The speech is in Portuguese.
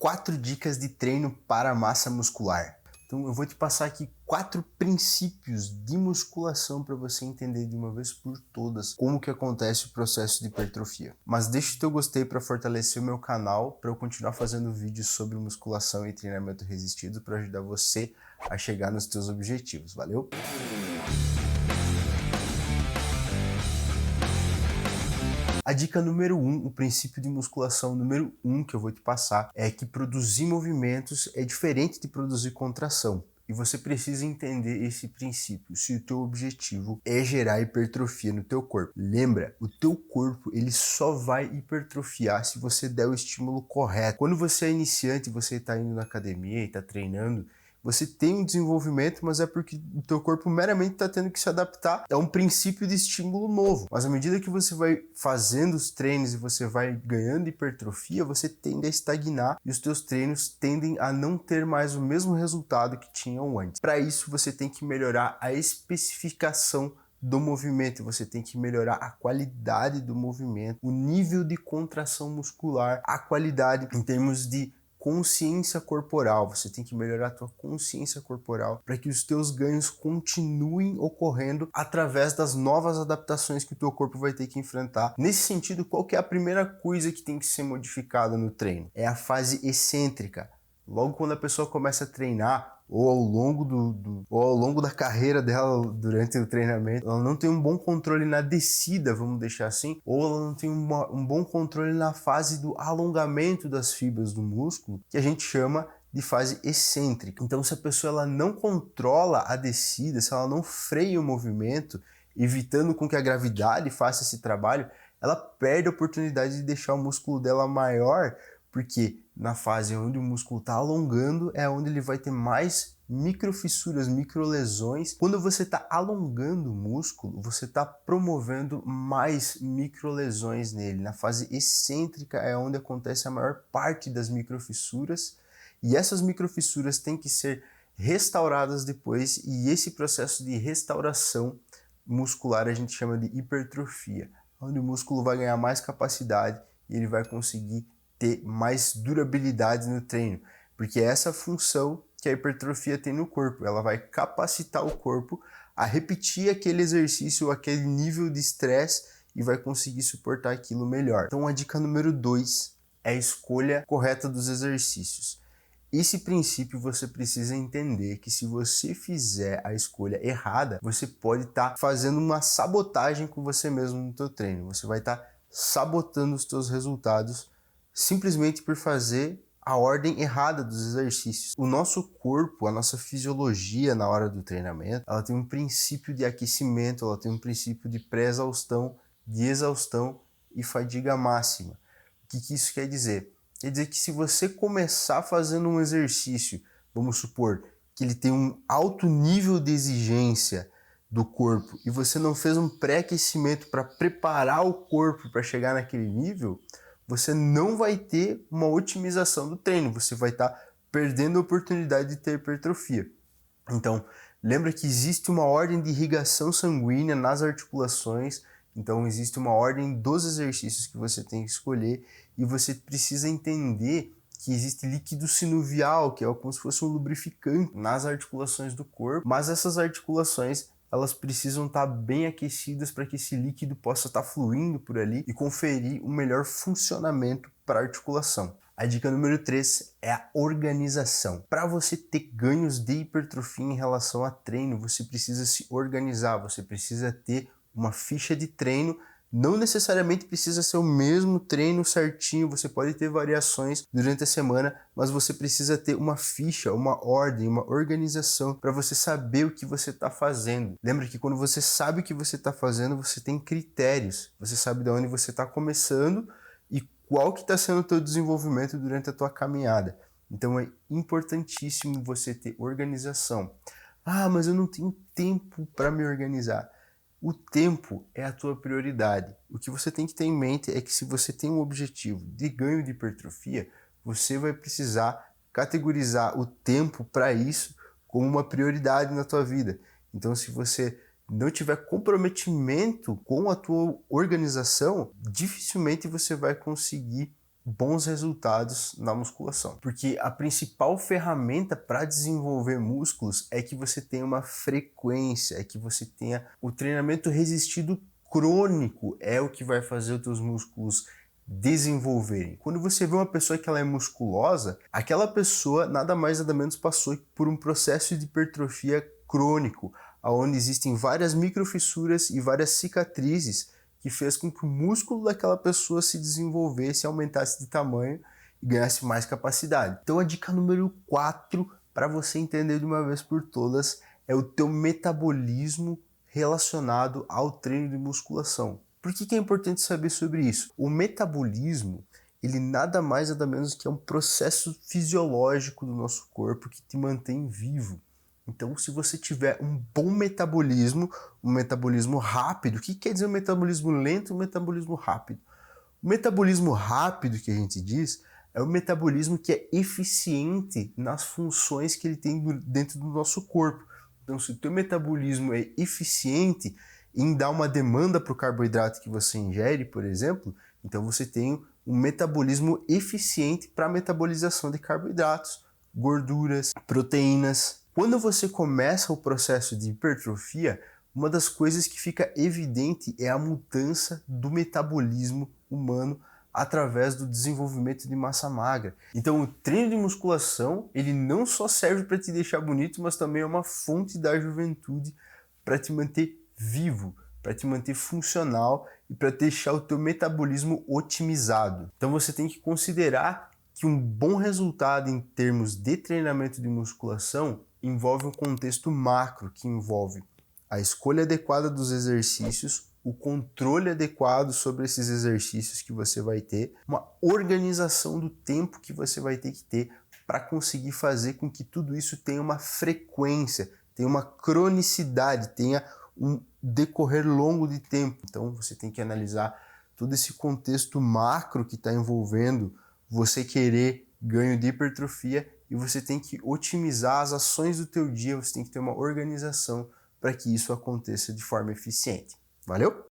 4 dicas de treino para a massa muscular. Então eu vou te passar aqui 4 princípios de musculação para você entender de uma vez por todas como que acontece o processo de hipertrofia. Mas deixa o teu gostei para fortalecer o meu canal, para eu continuar fazendo vídeos sobre musculação e treinamento resistido para ajudar você a chegar nos teus objetivos. Valeu? A dica número 1, o princípio de musculação número 1 que eu vou te passar é que produzir movimentos é diferente de produzir contração. E você precisa entender esse princípio se o teu objetivo é gerar hipertrofia no teu corpo. Lembra, o teu corpo ele só vai hipertrofiar se você der o estímulo correto. Quando você é iniciante, você está indo na academia e está treinando, você tem um desenvolvimento, mas é porque o teu corpo meramente está tendo que se adaptar a um princípio de estímulo novo. Mas à medida que você vai fazendo os treinos e você vai ganhando hipertrofia, você tende a estagnar e os teus treinos tendem a não ter mais o mesmo resultado que tinham antes. Para isso, você tem que melhorar a especificação do movimento, você tem que melhorar a qualidade do movimento, o nível de contração muscular, a qualidade em termos de consciência corporal. Você tem que melhorar a tua consciência corporal para que os teus ganhos continuem ocorrendo através das novas adaptações que o teu corpo vai ter que enfrentar. Nesse sentido, qual que é a primeira coisa que tem que ser modificada no treino? É a fase excêntrica. Logo quando a pessoa começa a treinar, ou ao longo da carreira dela durante o treinamento, ela não tem um bom controle na descida, vamos deixar assim, ou ela não tem um bom controle na fase do alongamento das fibras do músculo, que a gente chama de fase excêntrica. Então, se a pessoa ela não controla a descida, se ela não freia o movimento, evitando com que a gravidade faça esse trabalho, ela perde a oportunidade de deixar o músculo dela maior, porque na fase onde o músculo está alongando é onde ele vai ter mais microfissuras, microlesões. Quando você está alongando o músculo, você está promovendo mais microlesões nele. Na fase excêntrica é onde acontece a maior parte das microfissuras e essas microfissuras têm que ser restauradas depois, e esse processo de restauração muscular a gente chama de hipertrofia, onde o músculo vai ganhar mais capacidade e ele vai conseguir ter mais durabilidade no treino, porque é essa função que a hipertrofia tem no corpo. Ela vai capacitar o corpo a repetir aquele exercício, aquele nível de estresse e vai conseguir suportar aquilo melhor. Então a dica número 2 é a escolha correta dos exercícios. Esse princípio você precisa entender que se você fizer a escolha errada, você pode estar fazendo uma sabotagem com você mesmo no teu treino. Você vai estar sabotando os teus resultados simplesmente por fazer a ordem errada dos exercícios. O nosso corpo, a nossa fisiologia na hora do treinamento, ela tem um princípio de aquecimento, ela tem um princípio de pré-exaustão, de exaustão e fadiga máxima. O que isso quer dizer? Quer dizer que se você começar fazendo um exercício, vamos supor que ele tem um alto nível de exigência do corpo e você não fez um pré-aquecimento para preparar o corpo para chegar naquele nível, você não vai ter uma otimização do treino, você vai estar perdendo a oportunidade de ter hipertrofia. Então, lembra que existe uma ordem de irrigação sanguínea nas articulações, então existe uma ordem dos exercícios que você tem que escolher e você precisa entender que existe líquido sinovial, que é como se fosse um lubrificante nas articulações do corpo, mas essas articulações elas precisam estar bem aquecidas para que esse líquido possa estar fluindo por ali e conferir um melhor funcionamento para a articulação. A dica número 3 é a organização. Para você ter ganhos de hipertrofia em relação a treino, você precisa se organizar, você precisa ter uma ficha de treino. Não necessariamente precisa ser o mesmo treino certinho, você pode ter variações durante a semana, mas você precisa ter uma ficha, uma ordem, uma organização para você saber o que você está fazendo. Lembra que quando você sabe o que você está fazendo, você tem critérios, você sabe de onde você está começando e qual que está sendo o teu desenvolvimento durante a tua caminhada. Então é importantíssimo você ter organização. Ah, mas eu não tenho tempo para me organizar. O tempo é a tua prioridade. O que você tem que ter em mente é que se você tem um objetivo de ganho de hipertrofia, você vai precisar categorizar o tempo para isso como uma prioridade na tua vida. Então, se você não tiver comprometimento com a tua organização, dificilmente você vai conseguir bons resultados na musculação. Porque a principal ferramenta para desenvolver músculos é que você tenha uma frequência, é que você tenha o treinamento resistido crônico, é o que vai fazer os teus músculos desenvolverem. Quando você vê uma pessoa que ela é musculosa, aquela pessoa nada mais nada menos passou por um processo de hipertrofia crônico, onde existem várias microfissuras e várias cicatrizes que fez com que o músculo daquela pessoa se desenvolvesse, aumentasse de tamanho e ganhasse mais capacidade. Então a dica número 4 para você entender de uma vez por todas é o teu metabolismo relacionado ao treino de musculação. Por que é importante saber sobre isso? O metabolismo, ele nada mais nada menos que é um processo fisiológico do nosso corpo que te mantém vivo. Então, se você tiver um bom metabolismo, um metabolismo rápido, o que quer dizer um metabolismo lento e um metabolismo rápido? O metabolismo rápido que a gente diz é o metabolismo que é eficiente nas funções que ele tem dentro do nosso corpo. Então, se o teu metabolismo é eficiente em dar uma demanda para o carboidrato que você ingere, por exemplo, então você tem um metabolismo eficiente para a metabolização de carboidratos, gorduras, proteínas. Quando você começa o processo de hipertrofia, uma das coisas que fica evidente é a mudança do metabolismo humano através do desenvolvimento de massa magra. Então o treino de musculação, ele não só serve para te deixar bonito, mas também é uma fonte da juventude para te manter vivo, para te manter funcional e para deixar o teu metabolismo otimizado. Então você tem que considerar que um bom resultado em termos de treinamento de musculação envolve um contexto macro, que envolve a escolha adequada dos exercícios, o controle adequado sobre esses exercícios que você vai ter, uma organização do tempo que você vai ter que ter para conseguir fazer com que tudo isso tenha uma frequência, tenha uma cronicidade, tenha um decorrer longo de tempo. Então você tem que analisar todo esse contexto macro que está envolvendo você querer ganho de hipertrofia e você tem que otimizar as ações do teu dia, você tem que ter uma organização para que isso aconteça de forma eficiente. Valeu?